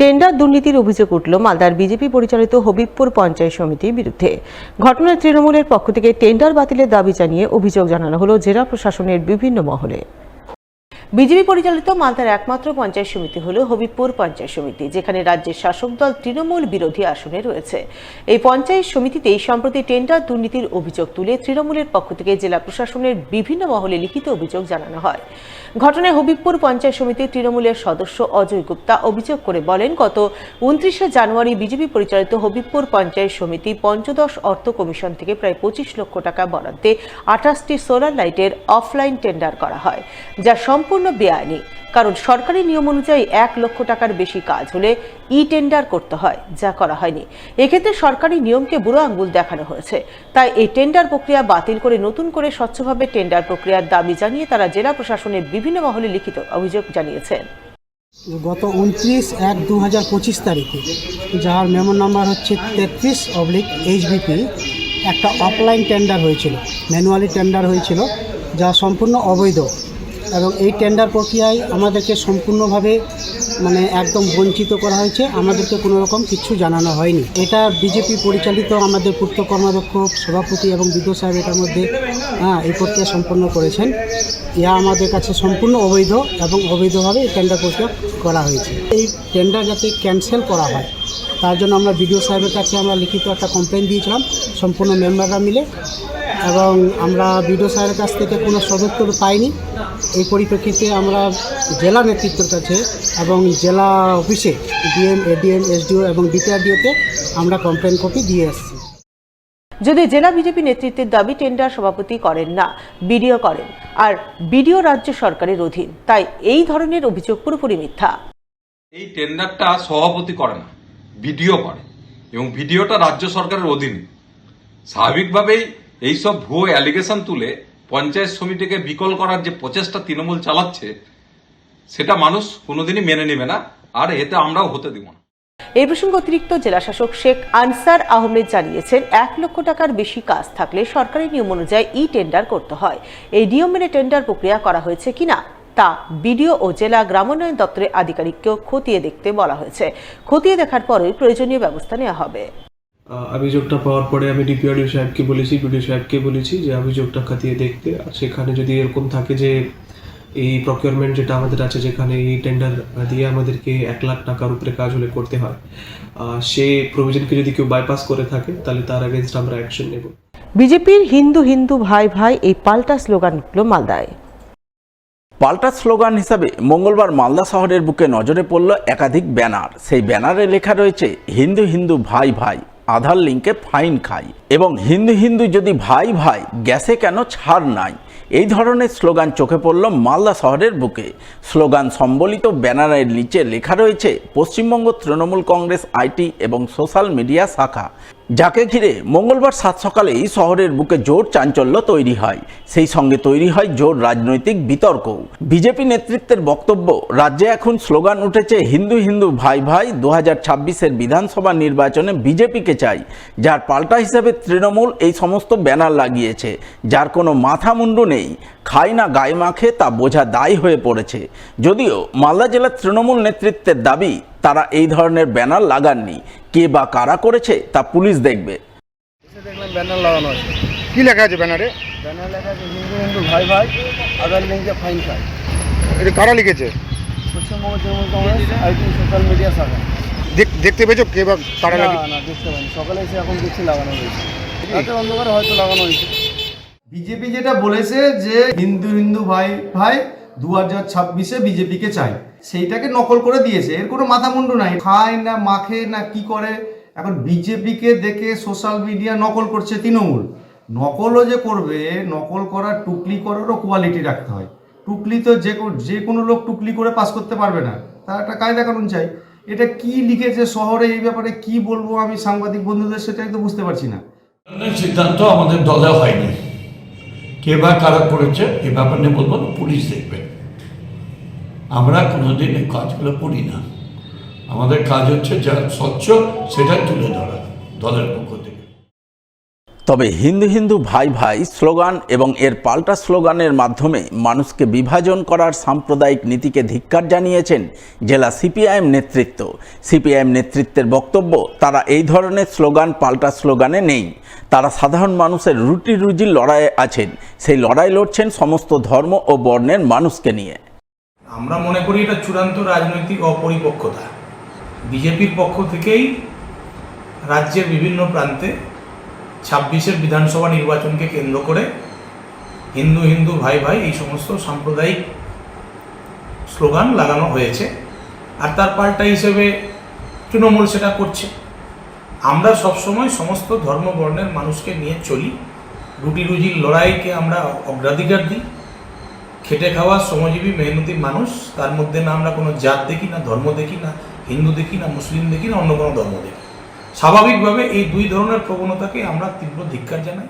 Tender দুর্নীতির অভিযোগ উঠল মালদার বিজেপি পরিচালিত হবিবপুর পঞ্চায়েত সমিতির বিরুদ্ধে। ঘটনায় তৃণমূলের পক্ষ থেকে টেন্ডার বাতিলের দাবি জানিয়ে অভিযোগ জানানো হলো জেলা প্রশাসনের বিভিন্ন মহলে। বিজেপি পরিচালিত মালদার একমাত্র পঞ্চায়েত সমিতি হল হবিবপুর পঞ্চায়েত সমিতি, যেখানে রাজ্যের শাসক দল তৃণমূল বিরোধী আসনে রয়েছে। এই পঞ্চায়েত সমিতিতেই সম্প্রতি টেন্ডার দুর্নীতির অভিযোগ তুলে তৃণমূলের পক্ষ থেকে জেলা প্রশাসনের বিভিন্ন মহলে লিখিত অভিযোগ জানানো হয়। ঘটনায় হবিবপুর পঞ্চায়েত সমিতির তৃণমূলের সদস্য অজয় গুপ্তা অভিযোগ করে বলেন, গত 29শে জানুয়ারি বিজেপি পরিচালিত হবিবপুর পঞ্চায়েত সমিতি পঞ্চদশ অর্থ কমিশন থেকে প্রায় 25 লক্ষ টাকা বরাদ্দে 28টি সোলার লাইটের অফলাইন টেন্ডার করা হয়, যা সম্পূর্ণ বেআইনি। কারণ সরকারি নিয়ম অনুযায়ী 1 লক্ষ টাকার বেশি কাজ হলে ই টেন্ডার করতে হয়, যা করা হয়নি। এক্ষেত্রে সরকারি নিয়মকে বুড়ো আঙ্গুল দেখানো হয়েছে। তাই এই টেন্ডার প্রক্রিয়া বাতিল করে নতুন করে স্বচ্ছভাবে টেন্ডার প্রক্রিয়ার দাবি জানিয়ে তারা জেলা প্রশাসনের বিভিন্ন মহলে লিখিত অভিযোগ জানিয়েছেন। গত 29/1/2025 তারিখে, যার মেমো নাম্বার হচ্ছে 33/HBP, একটা অফলাইন টেন্ডার হয়েছিল, ম্যানুয়ালি টেন্ডার হয়েছিল, যা সম্পূর্ণ অবৈধ। এবং এই টেন্ডার প্রক্রিয়ায় আমাদেরকে সম্পূর্ণভাবে একদম বঞ্চিত করা হয়েছে। আমাদেরকে কোনো রকম কিছু জানানো হয়নি। এটা বিজেপি পরিচালিত আমাদের পূর্ত কর্মাধ্যক্ষ, সভাপতি এবং বিদ্যুৎ সাহেব এটার মধ্যে এই প্রক্রিয়া সম্পন্ন করেছেন। ইয়া আমাদের কাছে সম্পূর্ণ অবৈধ এবং অবৈধভাবে এই টেন্ডার প্রক্রিয়া করা হয়েছে। এই টেন্ডার যাতে ক্যান্সেল করা হয় তার জন্য আমরা বিডিও সাহেবের কাছে আমরা লিখিত একটা কমপ্লেন দিয়েছিলাম, সম্পূর্ণ মেম্বাররা মিলে, এবং আমরা বিডিও সাহেবের কাছ থেকে কোনো সদুত্তর পাইনি। এই পরিপ্রেক্ষিতে আমরা জেলা নেতৃত্বের কাছে এবং জেলা অফিসে ডিএম, এডিএম, এসডিও এবং ডিপিআরডিওতে আমরা কমপ্লেন কপি দিয়ে আসছি। যদি জেলা বিজেপি নেতৃত্বের দাবি টেন্ডার সভাপতি করেন না, বিডিও করেন, আর বিডিও রাজ্য সরকারের অধীন, তাই এই ধরনের অভিযোগ পুরোপুরি মিথ্যা। এই টেন্ডারটা সভাপতি করে না, বিডিও করে, এবং ভিডিওটা রাজ্য সরকারের অধীনে। স্বাভাবিকভাবেই এইসব ভুয়ো অ্যালিগেশন তুলে পঞ্চায়েত সমিতিকে বিকল করার যে প্রচেষ্টা তৃণমূল চালাচ্ছে, সেটা মানুষ কোনোদিনই মেনে নেবে না, আর এতে আমরাও হতে দিব না। এই প্রসঙ্গে অতিরিক্ত জেলাশাসক শেখ আনসার আহমেদ জানিয়েছেন, 1 লক্ষ টাকার বেশি কাজ থাকলে সরকারি নিয়ম অনুযায়ী ই টেন্ডার করতে হয়। এই নিয়ম মেনে টেন্ডার প্রক্রিয়া করা হয়েছে কিনা তা বিডিও ও জেলা গ্রামোন্নয়ন দপ্তরের আধিকারিককেও খতিয়ে দেখতে বলা হয়েছে। খতিয়ে দেখার পরেই প্রয়োজনীয় ব্যবস্থা নেওয়া হবে। অভিযোগটা পাওয়ার পরে আমি ডিপিআরডিও সাহেবকে বলেছি, বিডিও সাহেবকে বলেছি যে অভিযোগটা খতিয়ে দেখতে। আর সেখানে যদি এরকম থাকে যে এই প্রকিউরমেন্ট যেটা আমাদের আছে, যেখানে এই টেন্ডার দিয়ে আমাদেরকে 1 লাখ টাকার উপরে কাজ হলে করতে হয়, সেই প্রভিশনকে যদি কেউ বাইপাস করে থাকে তাহলে তার এগেইনস্ট আমরা অ্যাকশন নেব। বিজেপির হিন্দু হিন্দু ভাই ভাই এই পাল্টা স্লোগান উঠল মালদায়। পাল্টা স্লোগান হিসাবে মঙ্গলবার মালদা শহরের বুকে নজরে পড়ল একাধিক ব্যানার। সেই ব্যানারে লেখা রয়েছে, হিন্দু হিন্দু ভাই ভাই, আধার লিঙ্কে ফাইন খাই, এবং হিন্দু হিন্দু যদি ভাই ভাই, গ্যাসে কেন ছাড় নাই। এই ধরনের স্লোগান চোখে পড়ল মালদা শহরের বুকে। স্লোগান সম্বলিত ব্যানারের নিচে লেখা রয়েছে পশ্চিমবঙ্গ তৃণমূল কংগ্রেস আইটি এবং সোশ্যাল মিডিয়া শাখা, যাকে ঘিরে মঙ্গলবার সাত সকালেই শহরের বুকে জোর চাঞ্চল্য তৈরি হয়। সেই সঙ্গে তৈরি হয় জোর রাজনৈতিক বিতর্ক। বিজেপি নেতৃত্বের বক্তব্য, রাজ্যে এখন স্লোগান উঠেছে হিন্দু হিন্দু ভাই ভাই, 2026-এর বিধানসভা নির্বাচনে বিজেপিকে চাই, যার পাল্টা হিসেবে তৃণমূল এই সমস্ত ব্যানার লাগিয়েছে, যার কোনো মাথা মুন্ডু নেই। খাই না গায়ে মাখে তা বোঝা দায় হয়ে পড়েছে। যদিও মালদা জেলার তৃণমূল নেতৃত্বের দাবি তারা এই ধরনের ব্যানার লাগাননি। কে বা কারা করেছে তা পুলিশ দেখবে। দেখলাম ব্যানার লাগানো আছে। কি লেখা আছে ব্যানারে? ব্যানার লেখা আছে হিন্দু হিন্দু ভাই ভাই, আধার লিঙ্কে ফাইন খাই। এটা কারা লিখেছে? Paschimbanga Trinamool Congress IT social media শাখা। দেখতে পেয়েছো কে বা কারা না লাগিয়েছে? না, দেখতে পাইনি। সকালে এসে এখন দেখছি লাগানো হয়েছে। রাতের অন্ধকারে হয়তো লাগানো হয়েছে। বিজেপি যেটা বলেছে যে হিন্দু হিন্দু ভাই ভাই 2026-এ বিজেপিকে চাই, সেইটাকে নকল করে দিয়েছে। এর কোনো মাথা মুন্ডু নাই, খায় না মাখে না কি করে। এখন বিজেপিকে দেখে সোশ্যাল মিডিয়া নকল করছে তৃণমূল। নকলও যে করবে, নকল করার টুকলি করারও কোয়ালিটি রাখতে হয়। টুকলি তো যে কোনো লোক টুকলি করে পাস করতে পারবে না, তার একটা কায়দা কানুন চাই। এটা কি লিখেছে শহরে, এই ব্যাপারে কি বলবো আমি সাংবাদিক বন্ধুদের, সেটাই তো বুঝতে পারছি না। সিদ্ধান্ত আমাদের দলে হয়নি, কে বা কারা করেছে এ ব্যাপার নিয়ে বলবো, পুলিশ দেখবে। আমরা কোনোদিন এই কাজগুলো করি না। আমাদের কাজ হচ্ছে যা স্বচ্ছ সেটাই তুলে ধরা দলের পক্ষ থেকে। তবে হিন্দু হিন্দু ভাই ভাই স্লোগান এবং এর পাল্টা স্লোগানের মাধ্যমে মানুষকে বিভাজন করার সাম্প্রদায়িক নীতিকে ধিক্কার জানিয়েছেন জেলা সিপিআইএম নেতৃত্ব। সিপিআইএম নেতৃত্বের বক্তব্য, তারা এই ধরনের স্লোগান পাল্টা স্লোগানে নেই। তারা সাধারণ মানুষের রুটি রুজির লড়াইয়ে আছেন। সেই লড়াই লড়ছেন সমস্ত ধর্ম ও বর্ণের মানুষকে নিয়ে। আমরা মনে করি এটা চূড়ান্ত রাজনৈতিক অপরিপক্কতা। বিজেপির পক্ষ থেকেই রাজ্যের বিভিন্ন প্রান্তে 26-এর বিধানসভা নির্বাচনকে কেন্দ্র করে হিন্দু হিন্দু ভাই ভাই এই সমস্ত সাম্প্রদায়িক স্লোগান লাগানো হয়েছে, আর তার পাল্টা হিসেবে তৃণমূল সেটা করছে। আমরা সবসময় সমস্ত ধর্ম বর্ণের মানুষকে নিয়ে চলি, রুটি রুজির লড়াইকে আমরা অগ্রাধিকার দিই। খেটে খাওয়া শ্রমজীবী মেহনতি মানুষ, তার মধ্যে না আমরা কোনো জাত দেখি, না ধর্ম দেখি, না হিন্দু দেখি, না মুসলিম দেখি, না অন্য কোনো ধর্ম দেখি। স্বাভাবিকভাবে এই দুই ধরনের প্রবণতাকে আমরা তীব্র ধিক্কার জানাই।